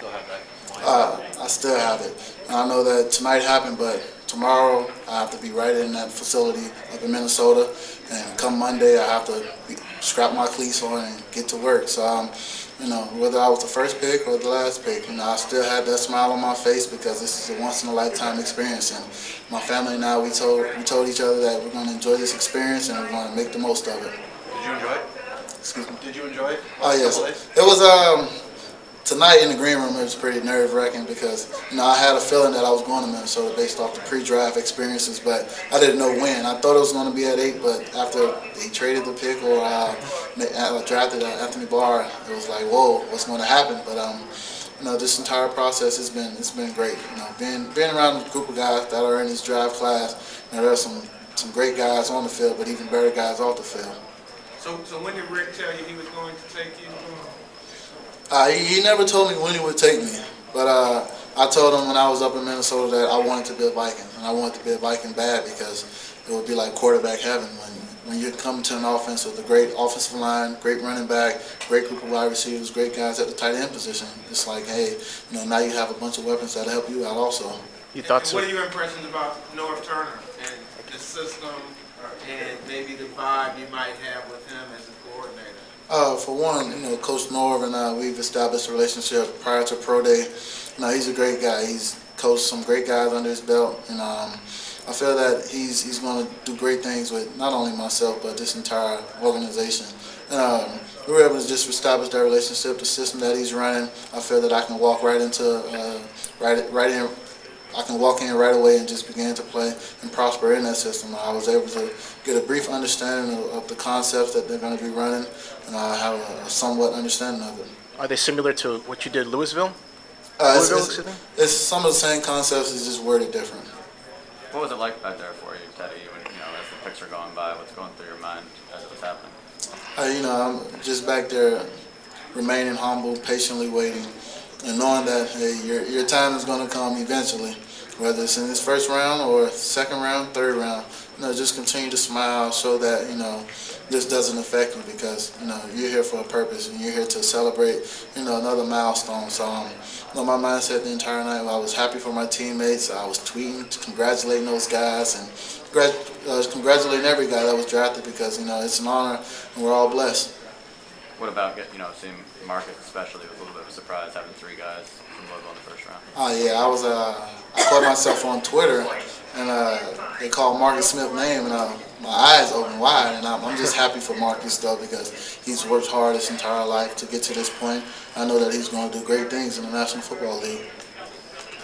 still have that mindset? I still have it. And I know that tonight happened, but tomorrow I have to be right in that facility up in Minnesota. And come Monday, I have to strap my cleats on and get to work. So, whether I was the first pick or the last pick, I still had that smile on my face because this is a once-in-a-lifetime experience. And my family and I, we told each other that we're going to enjoy this experience and we're going to make the most of it. Did you enjoy it? Excuse me. Did you enjoy it? Oh, yes. It was, tonight in the green room, it was pretty nerve-wracking because, I had a feeling that I was going to Minnesota based off the pre-draft experiences, but I didn't know when. I thought it was going to be at 8, but after they traded the pick or drafted Anthony Barr, it was like, whoa, what's going to happen? But, this entire process has been great. Being around a group of guys that are in this draft class, there are some great guys on the field, but even better guys off the field. So when did Rick tell you he was going to take you? He never told me when he would take me, but I told him when I was up in Minnesota that I wanted to be a Viking, and I wanted to be a Viking bad because it would be like quarterback heaven when you come to an offense with a great offensive line, great running back, great group of wide receivers, great guys at the tight end position. It's like, hey, now you have a bunch of weapons that'll help you out also. You thought so? What are your impressions about North Turner and the system and maybe the vibe you might have with him as a coordinator? For one, Coach Norv and I, we've established a relationship prior to Pro Day. He's a great guy. He's coached some great guys under his belt, and I feel that he's going to do great things with not only myself but this entire organization. And we were able to just establish that relationship, the system that he's running. I feel that I can walk right into I can walk in right away and just begin to play and prosper in that system. I was able to get a brief understanding of the concepts that they're going to be running, and I have a somewhat understanding of it. Are they similar to what you did in Louisville? It's some of the same concepts, it's just worded different. What was it like back there for you, Teddy, when, as the picks are going by, what's going through your mind as it was happening? I'm just back there remaining humble, patiently waiting, and knowing that, hey, your time is going to come eventually, whether it's in this first round or second round, third round. Just continue to smile, show that, this doesn't affect you because, you're here for a purpose and you're here to celebrate, another milestone. So, my mindset the entire night, I was happy for my teammates. I was tweeting, congratulating those guys and congratulating every guy that was drafted because, it's an honor and we're all blessed. What about, seeing Marcus especially was a little bit of a surprise having 3 guys from Louisville in the first round? Oh, yeah, I caught myself on Twitter and they called Marcus Smith's name and my eyes opened wide, and I'm just happy for Marcus though because he's worked hard his entire life to get to this point. I know that he's going to do great things in the National Football League.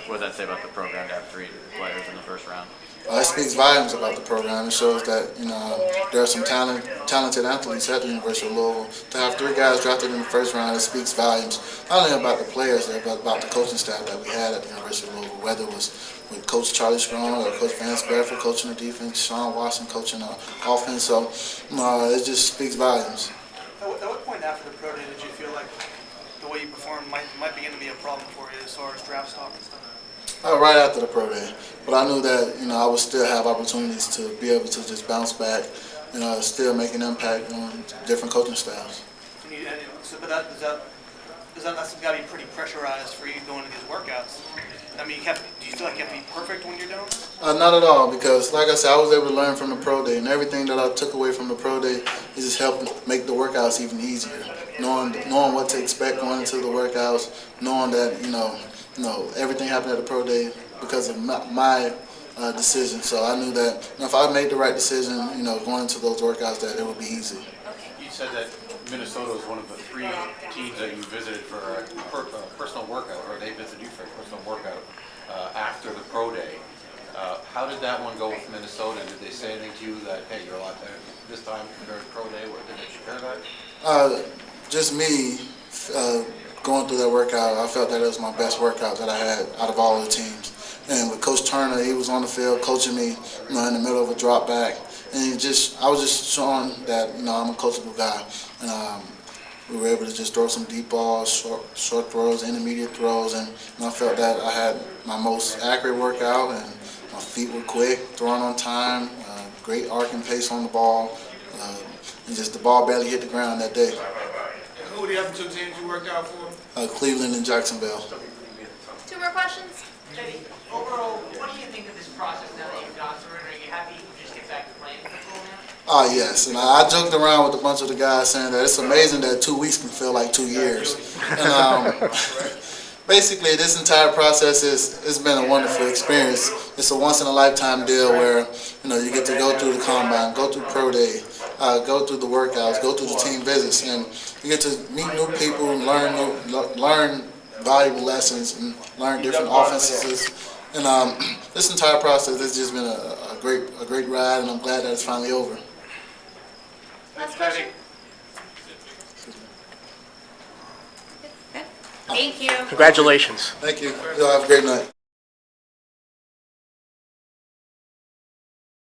What does that say about the program to have 3 players in the first round? It speaks volumes about the program. It shows that there are some talented athletes at the University of Louisville. To have 3 guys drafted in the first round, it speaks volumes not only about the players there, but about the coaching staff that we had at the University of Louisville. Whether it was with Coach Charlie Strong or Coach Vance Bedford coaching the defense, Sean Watson coaching the offense. So it just speaks volumes. At what point after the pro day did you feel like the way you performed might begin to be a problem for you as far as draft stock and stuff? Right after the pro day, but I knew that I would still have opportunities to be able to just bounce back, still make an impact on different coaching staffs. But that's got to be pretty pressurized for you going to these workouts. I mean, do you feel like you have to be perfect when you're doing it? Not at all, because like I said, I was able to learn from the pro day, and everything that I took away from the pro day is just helping make the workouts even easier. Knowing what to expect going into the workouts, knowing that everything happened at the pro day because of my decision. So I knew that if I made the right decision, going into those workouts, that it would be easy. You said that Minnesota was one of the 3 teams that you visited for a personal workout, or they visited you for a personal workout after the pro day. How did that one go with Minnesota? Did they say anything to you that, hey, you're a lot better this time compared to pro day? Did they share that? Just me going through that workout, I felt that it was my best workout that I had out of all the teams. And with Coach Turner, he was on the field coaching me, in the middle of a drop back. And I was just showing that, I'm a coachable guy. And we were able to just throw some deep balls, short throws, intermediate throws, and I felt that I had my most accurate workout, and my feet were quick, throwing on time, great arcing pace on the ball, and just the ball barely hit the ground that day. Who were the other 2 teams you worked out for? Cleveland and Jacksonville. questions? Teddy, overall, what do you think of this process now that you've gone through it? Are you happy you can just get back to playing football now? Oh, yes. And I joked around with a bunch of the guys saying that it's amazing that 2 weeks can feel like 2 years. And basically, this entire process has been a wonderful experience. It's a once-in-a-lifetime deal where, you get to go through the combine, go through pro day, go through the workouts, go through the team visits, and you get to meet new people and learn valuable lessons and learn different offenses. And this entire process has just been a great ride, and I'm glad that it's finally over. Last question? Good. Thank you. Congratulations. Thank you. Y'all have a great night.